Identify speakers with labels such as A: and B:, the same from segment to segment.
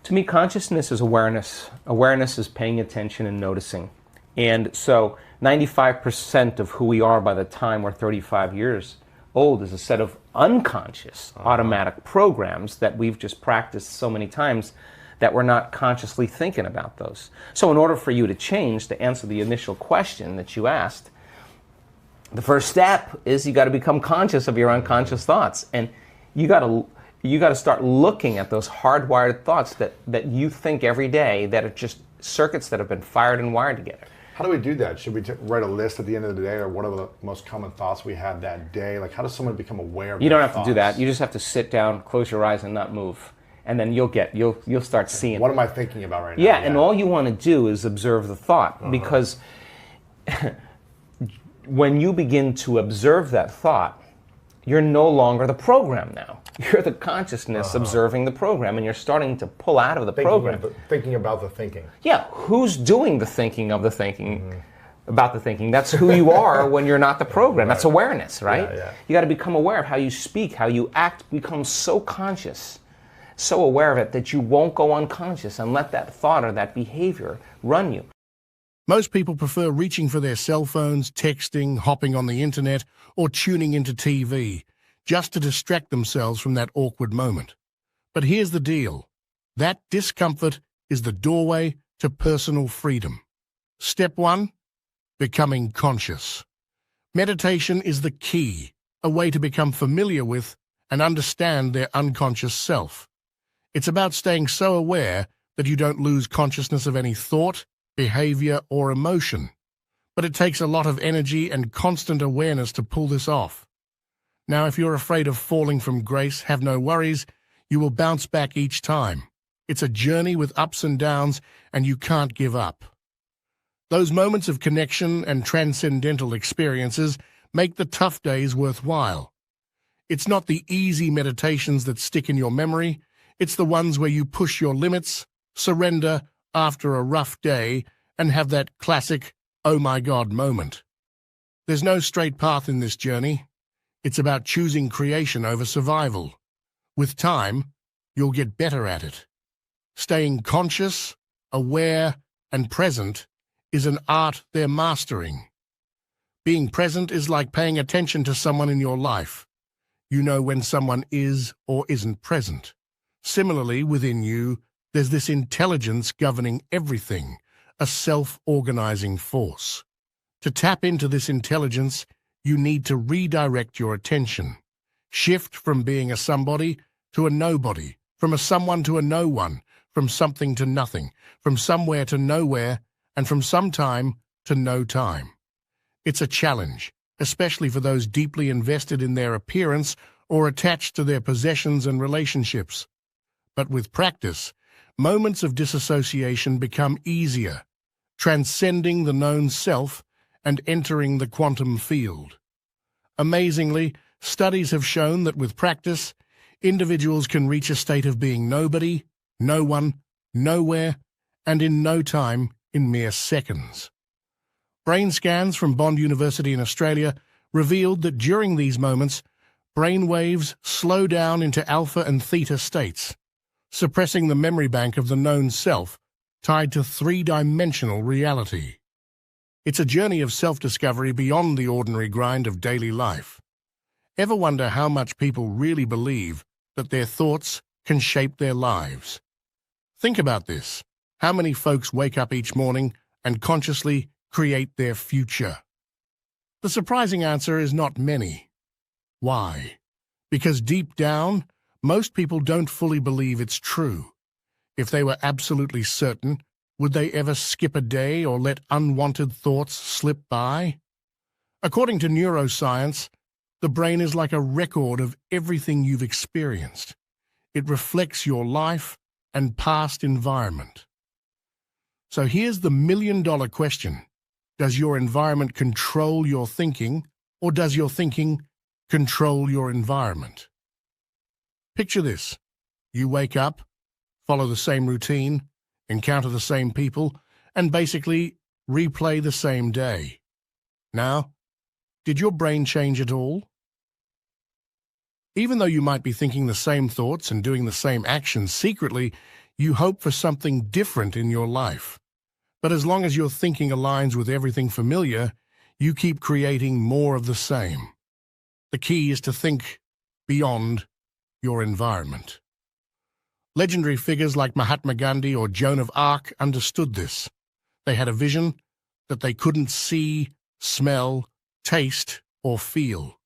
A: To me, consciousness is awareness. Awareness is paying attention and noticing. And so 95% of who we are by the time we're 35 years old is a set of unconscious automatic programs that we've just practiced so many times that we're not consciously thinking about those. So in order for you to change, to answer the initial question that you asked, the first step is you got to become conscious of your unconscious thoughts. And you got to start looking at those hardwired thoughts that you think every day that are just circuits that have been fired and wired together.
B: How do we do that? Should we write a list at the end of the day, or what are the most common thoughts we have that day? Like, how does someone become aware of
A: You don't have
B: thoughts?
A: to do that. You just have to sit down, close your eyes, and not move. And then you'll start seeing.
B: What am I thinking about right now?
A: Yeah, and all you want to do is observe the thought, because when you begin to observe that thought, you're no longer the program now. You're the consciousness observing the program, and you're starting to pull out of the program.
B: Thinking about the thinking.
A: Yeah, who's doing the thinking of the thinking about the thinking? That's who you are when you're not the program. That's awareness, right?
B: Yeah.
A: You got to become aware of how you speak, how you act, become so conscious, so aware of it that you won't go unconscious and let that thought or that behavior run you.
C: Most people prefer reaching for their cell phones, texting, hopping on the internet, or tuning into TV, just to distract themselves from that awkward moment. But here's the deal. That discomfort is the doorway to personal freedom. Step 1, becoming conscious. Meditation is the key, a way to become familiar with and understand their unconscious self. It's about staying so aware that you don't lose consciousness of any thought, behavior, or emotion. But it takes a lot of energy and constant awareness to pull this off. Now, if you're afraid of falling from grace, have no worries. You will bounce back each time. It's a journey with ups and downs, and you can't give up. Those moments of connection and transcendental experiences make the tough days worthwhile. It's not the easy meditations that stick in your memory. It's the ones where you push your limits, surrender after a rough day, and have that classic, oh my God moment. There's no straight path in this journey. It's about choosing creation over survival. With time, you'll get better at it. Staying conscious, aware, and present is an art they're mastering. Being present is like paying attention to someone in your life. You know when someone is or isn't present. Similarly, within you, there's this intelligence governing everything, a self-organizing force. To tap into this intelligence, you need to redirect your attention. Shift from being a somebody to a nobody, from a someone to a no one, from something to nothing, from somewhere to nowhere, and from some time to no time. It's a challenge, especially for those deeply invested in their appearance or attached to their possessions and relationships. But with practice, moments of disassociation become easier, transcending the known self and entering the quantum field. Amazingly, studies have shown that with practice, individuals can reach a state of being nobody, no one, nowhere, and in no time, in mere seconds. Brain scans from Bond University in Australia revealed that during these moments, brain waves slow down into alpha and theta states, suppressing the memory bank of the known self tied to three-dimensional reality. It's a journey of self-discovery beyond the ordinary grind of daily life. Ever wonder how much people really believe that their thoughts can shape their lives? Think about this. How many folks wake up each morning and consciously create their future? The surprising answer is not many. Why? Because deep down, most people don't fully believe it's true. If they were absolutely certain, would they ever skip a day or let unwanted thoughts slip by? According to neuroscience, the brain is like a record of everything you've experienced. It reflects your life and past environment. So here's the million-dollar question. Does your environment control your thinking, or does your thinking control your environment? Picture this. You wake up, follow the same routine, encounter the same people, and basically replay the same day. Now, did your brain change at all? Even though you might be thinking the same thoughts and doing the same actions secretly, You hope for something different in your life. But as long as your thinking aligns with everything familiar, you keep creating more of the same. The key is to think beyond your environment. Legendary figures like Mahatma Gandhi or Joan of Arc understood this. They had a vision that they couldn't see, smell, taste, or feel.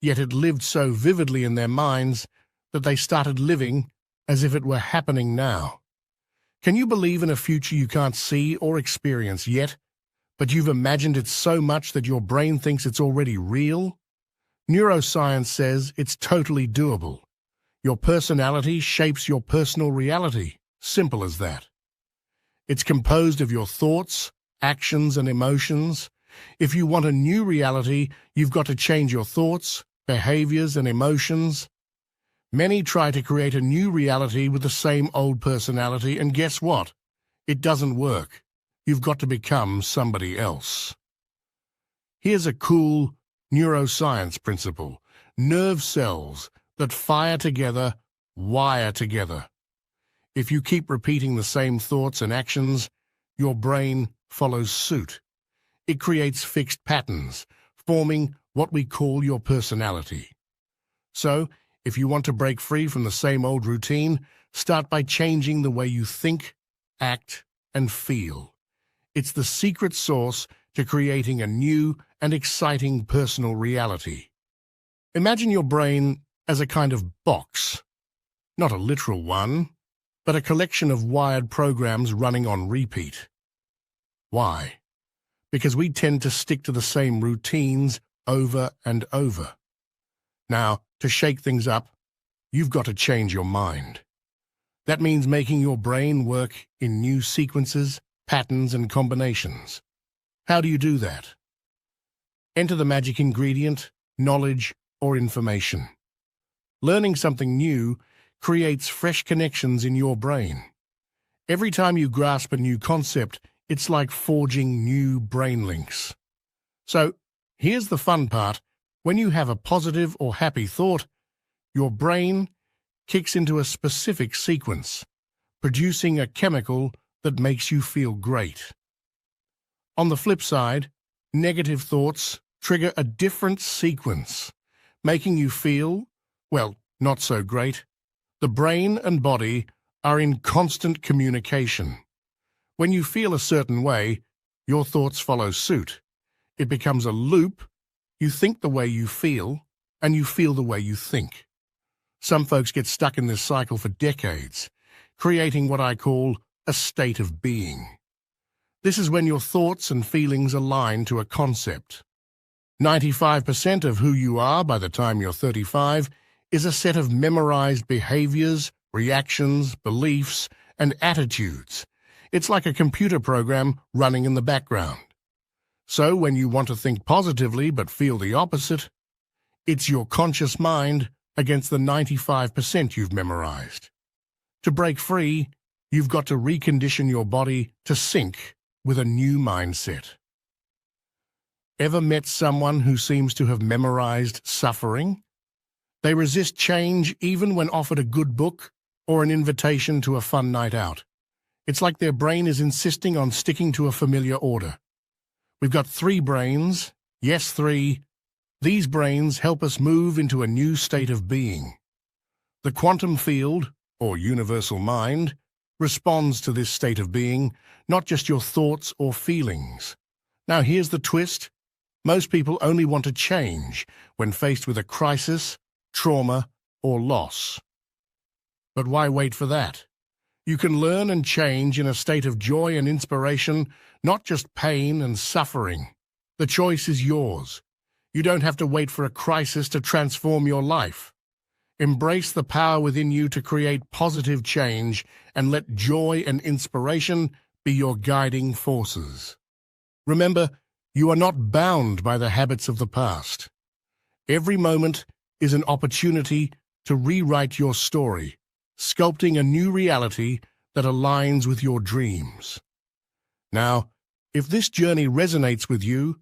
C: Yet it lived so vividly in their minds that they started living as if it were happening now. Can you believe in a future you can't see or experience yet, but you've imagined it so much that your brain thinks it's already real? Neuroscience says it's totally doable. Your personality shapes your personal reality. Simple as that. It's composed of your thoughts, actions, and emotions. If you want a new reality, you've got to change your thoughts, behaviors, and emotions. Many try to create a new reality with the same old personality, and guess what? It doesn't work. You've got to become somebody else. Here's a cool neuroscience principle. Nerve cells that fire together, wire together. If you keep repeating the same thoughts and actions, your brain follows suit. It creates fixed patterns, forming what we call your personality. So, if you want to break free from the same old routine, start by changing the way you think, act, and feel. It's the secret sauce to creating a new and exciting personal reality. Imagine your brain as a kind of box, not a literal one, but a collection of wired programs running on repeat. Why? Because we tend to stick to the same routines over and over. Now, to shake things up, you've got to change your mind. That means making your brain work in new sequences, patterns, and combinations. How do you do that? Enter the magic ingredient, knowledge, or information. Learning something new creates fresh connections in your brain. Every time you grasp a new concept, it's like forging new brain links. So, here's the fun part. When you have a positive or happy thought, your brain kicks into a specific sequence, producing a chemical that makes you feel great. On the flip side, negative thoughts trigger a different sequence, making you feel, well, not so great. The brain and body are in constant communication. When you feel a certain way, your thoughts follow suit. It becomes a loop. You think the way you feel, and you feel the way you think. Some folks get stuck in this cycle for decades, creating what I call a state of being. This is when your thoughts and feelings align to a concept. 95% of who you are by the time you're 35 is a set of memorized behaviors, reactions, beliefs, and attitudes. It's like a computer program running in the background. So when you want to think positively but feel the opposite, it's your conscious mind against the 95% you've memorized. To break free, you've got to recondition your body to sync with a new mindset. Ever met someone who seems to have memorized suffering? They resist change even when offered a good book or an invitation to a fun night out. It's like their brain is insisting on sticking to a familiar order. We've got 3 brains, yes 3. These brains help us move into a new state of being. The quantum field, or universal mind, responds to this state of being, not just your thoughts or feelings. Now here's the twist. Most people only want to change when faced with a crisis, trauma, or loss. But why wait for that? You can learn and change in a state of joy and inspiration, not just pain and suffering. The choice is yours. You don't have to wait for a crisis to transform your life. Embrace the power within you to create positive change and let joy and inspiration be your guiding forces. Remember, you are not bound by the habits of the past. Every moment is an opportunity to rewrite your story, sculpting a new reality that aligns with your dreams. Now, if this journey resonates with you,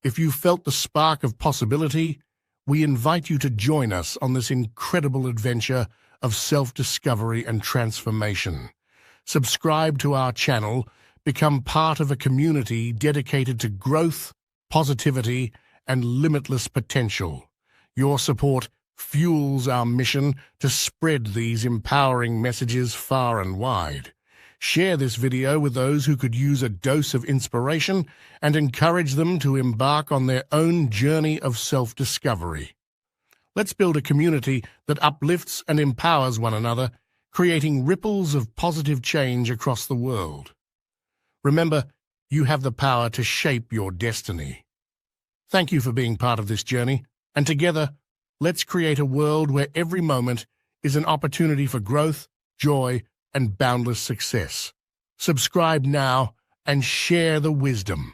C: if you felt the spark of possibility, we invite you to join us on this incredible adventure of self-discovery and transformation. subscribe to our channel, become part of a community dedicated to growth, positivity, and limitless potential. Your support fuels our mission to spread these empowering messages far and wide. Share this video with those who could use a dose of inspiration and encourage them to embark on their own journey of self-discovery. Let's build a community that uplifts and empowers one another, creating ripples of positive change across the world. Remember, you have the power to shape your destiny. Thank you for being part of this journey, and together, let's create a world where every moment is an opportunity for growth, joy, and boundless success. Subscribe now and share the wisdom.